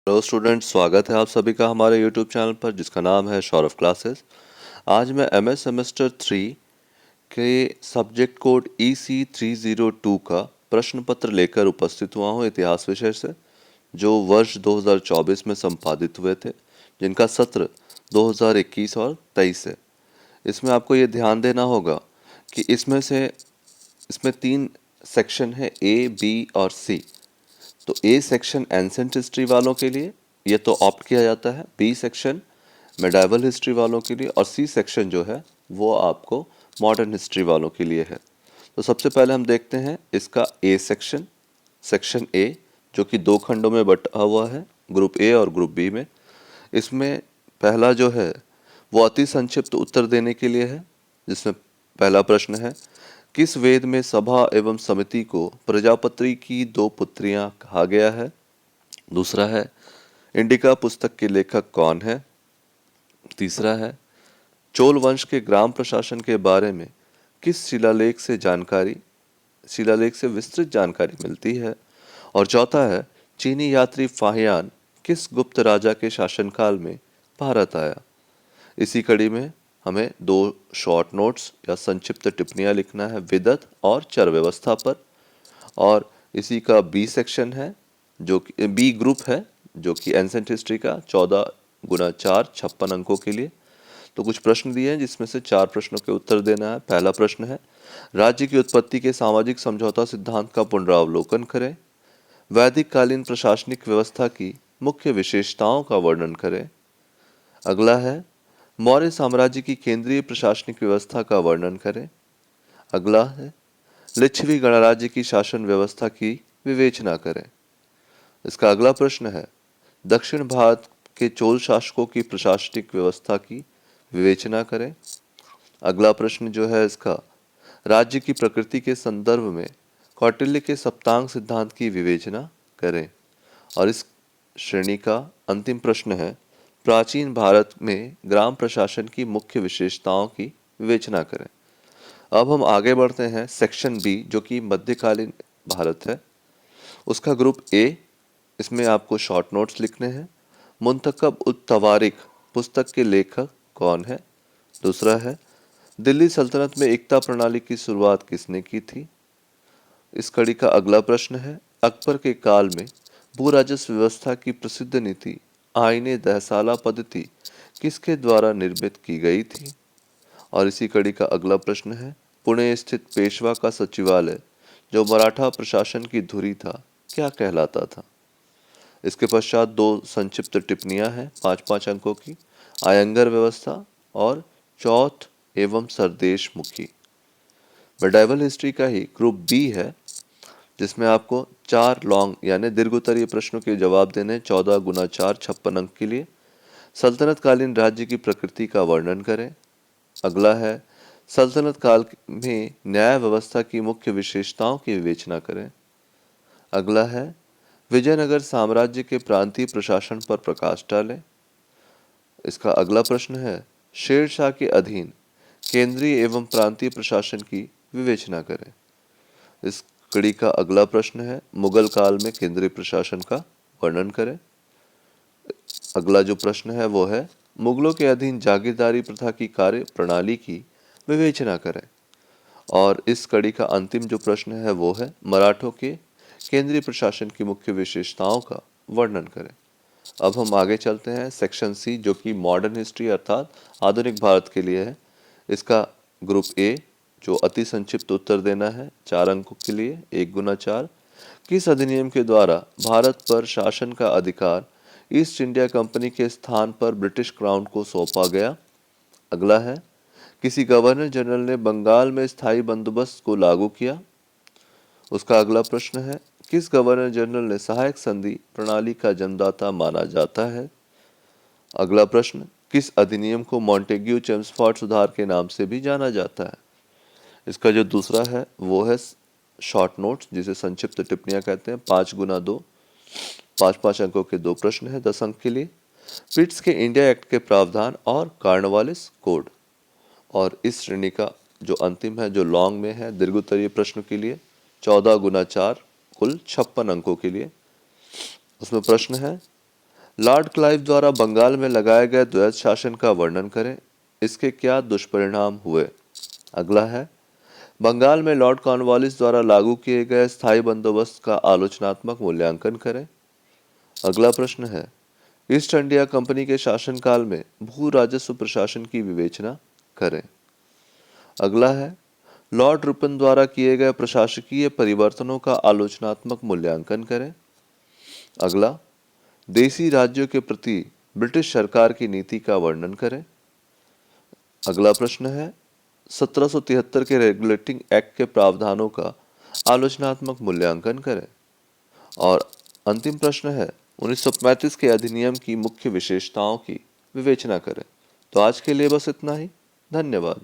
Hello students, स्वागत है आप सभी का हमारे यूट्यूब चैनल पर जिसका नाम है सौरभ क्लासेस। आज मैं एमएस सेमेस्टर 3 के सब्जेक्ट कोड EC302 का प्रश्न पत्र लेकर उपस्थित हुआ हूँ इतिहास विषय से, जो वर्ष 2024 में संपादित हुए थे, जिनका सत्र 2021 और 23 है। इसमें आपको ये ध्यान देना होगा कि इसमें 3 सेक्शन है, ए, बी और सी। तो ए सेक्शन एंसेंट हिस्ट्री वालों के लिए ये तो ऑप्ट किया जाता है, बी सेक्शन मेडाइवल हिस्ट्री वालों के लिए और सी सेक्शन जो है वो आपको मॉडर्न हिस्ट्री वालों के लिए है। तो सबसे पहले हम देखते हैं इसका ए सेक्शन, सेक्शन ए, जो कि 2 खंडों में बटा हुआ है, ग्रुप ए और ग्रुप बी में। इसमें पहला जो है वो अति संक्षिप्त उत्तर देने के लिए है, जिसमें पहला प्रश्न है, किस वेद में सभा एवं समिति को प्रजापति की 2 पुत्रियां कहा गया है? दूसरा है, इंडिका पुस्तक के लेखक कौन है? तीसरा है, चोल वंश के ग्राम प्रशासन के बारे में किस शिलालेख से विस्तृत जानकारी मिलती है? और चौथा है, चीनी यात्री फाहियान किस गुप्त राजा के शासनकाल में भारत आया? इसी कड़ी में हमें 2 शॉर्ट नोट्स या संक्षिप्त टिप्पणियां लिखना है विदत और चर व्यवस्था पर। और इसी का बी सेक्शन है, जो कि बी ग्रुप है, जो कि एंसेंट हिस्ट्री का 14 गुना 4 56 अंकों के लिए। तो कुछ प्रश्न दिए हैं जिसमें से 4 प्रश्नों के उत्तर देना है। पहला प्रश्न है, राज्य की उत्पत्ति के सामाजिक समझौता सिद्धांत का पुनरावलोकन करें। वैदिक कालीन प्रशासनिक व्यवस्था की मुख्य विशेषताओं का वर्णन करें। अगला है, मौर्य साम्राज्य की केंद्रीय प्रशासनिक व्यवस्था का वर्णन करें। अगला है, लिच्छवी गणराज्य की शासन व्यवस्था की विवेचना करें। इसका अगला प्रश्न है, दक्षिण भारत के चोल शासकों की प्रशासनिक व्यवस्था की विवेचना करें। अगला प्रश्न जो है इसका, राज्य की प्रकृति के संदर्भ में कौटिल्य के सप्तांग सिद्धांत की विवेचना करें। और इस श्रेणी का अंतिम प्रश्न है, प्राचीन भारत में ग्राम प्रशासन की मुख्य विशेषताओं की विवेचना करें। अब हम आगे बढ़ते हैं सेक्शन बी, जो कि मध्यकालीन भारत है, उसका ग्रुप ए। इसमें आपको शॉर्ट नोट्स लिखने हैं। मुंतखब उत तवारिख पुस्तक के लेखक कौन है? दूसरा है, दिल्ली सल्तनत में एकता प्रणाली की शुरुआत किसने की थी? इस कड़ी का अगला प्रश्न है, अकबर के काल में भू राजस्व व्यवस्था की प्रसिद्ध नीति आईने दहसाला पद्धति किसके द्वारा निर्मित की गई थी? और इसी कड़ी का अगला प्रश्न है, पुणे स्थित पेशवा का सचिवालय जो मराठा प्रशासन की धुरी था, क्या कहलाता था? इसके पश्चात 2 संक्षिप्त टिप्पणियां हैं 5-5 अंकों की, आयंगर व्यवस्था और चौथ एवं सरदेश मुखी। मेडाइवल हिस्ट्री का ही ग्रुप बी है, जिसमें आपको 4 लॉन्ग यानी दीर्घोत्तरीय प्रश्नों के जवाब देने 14 गुना 4 56 अंक के लिए। सल्तनत कालीन राज्य की प्रकृति का वर्णन करें। अगला है, सल्तनत काल में न्याय व्यवस्था की मुख्य विशेषताओं की विवेचना करें। अगला है, विजयनगर साम्राज्य के प्रांतीय प्रशासन पर प्रकाश डालें। इसका अगला प्रश्न है, शेरशाह के अधीन केंद्रीय एवं प्रांतीय प्रशासन की विवेचना करें। इस कड़ी का अगला प्रश्न है, मुगल काल में केंद्रीय प्रशासन का वर्णन करें। अगला जो प्रश्न है वो है, मुगलों के अधीन जागीरदारी प्रथा की कार्य प्रणाली की विवेचना करें। और इस कड़ी का अंतिम जो प्रश्न है वो है, मराठों के केंद्रीय प्रशासन की मुख्य विशेषताओं का वर्णन करें। अब हम आगे चलते हैं सेक्शन सी, जो कि मॉडर्न हिस्ट्री अर्थात आधुनिक भारत के लिए है। इसका ग्रुप ए, जो अति संक्षिप्त उत्तर देना है 4 अंकों के लिए 1 गुना 4। किस अधिनियम के द्वारा भारत पर शासन का अधिकार ईस्ट इंडिया कंपनी के स्थान पर ब्रिटिश क्राउन को सौंपा गया? अगला है, किसी गवर्नर जनरल ने बंगाल में स्थायी बंदोबस्त को लागू किया? उसका अगला प्रश्न है, किस गवर्नर जनरल ने सहायक संधि प्रणाली का जन्मदाता माना जाता है? अगला प्रश्न, किस अधिनियम को मॉन्टेग्यू चेम्सफोर्ड सुधार के नाम से भी जाना जाता है? इसका जो दूसरा है वो है शॉर्ट नोट्स, जिसे संक्षिप्त टिप्पणियां कहते हैं, 5 गुना 2 5-5 अंकों के 2 प्रश्न है 10 अंक के लिए। पिट्स के इंडिया एक्ट के प्रावधान और कार्नवालिस कोड। और इस श्रेणी का जो अंतिम है, जो लॉन्ग में है, दीर्घोत्तरीय प्रश्न के लिए 14 गुना 4 कुल 56 अंकों के लिए। उसमें प्रश्न है, लॉर्ड क्लाइव द्वारा बंगाल में लगाए गए द्वैध शासन का वर्णन करें, इसके क्या दुष्परिणाम हुए। अगला है, बंगाल में लॉर्ड कॉर्नवालिस द्वारा लागू किए गए स्थायी बंदोबस्त का आलोचनात्मक मूल्यांकन करें। अगला प्रश्न है, ईस्ट इंडिया कंपनी के शासनकाल में भू राजस्व प्रशासन की विवेचना करें। अगला है, लॉर्ड रिपन द्वारा किए गए प्रशासकीय परिवर्तनों का आलोचनात्मक मूल्यांकन करें। अगला, देसी राज्यों के प्रति ब्रिटिश सरकार की नीति का वर्णन करें। अगला प्रश्न है, 1773 के रेगुलेटिंग एक्ट के प्रावधानों का आलोचनात्मक मूल्यांकन करें। और अंतिम प्रश्न है, 1935 के अधिनियम की मुख्य विशेषताओं की विवेचना करें। तो आज के लिए बस इतना ही। धन्यवाद।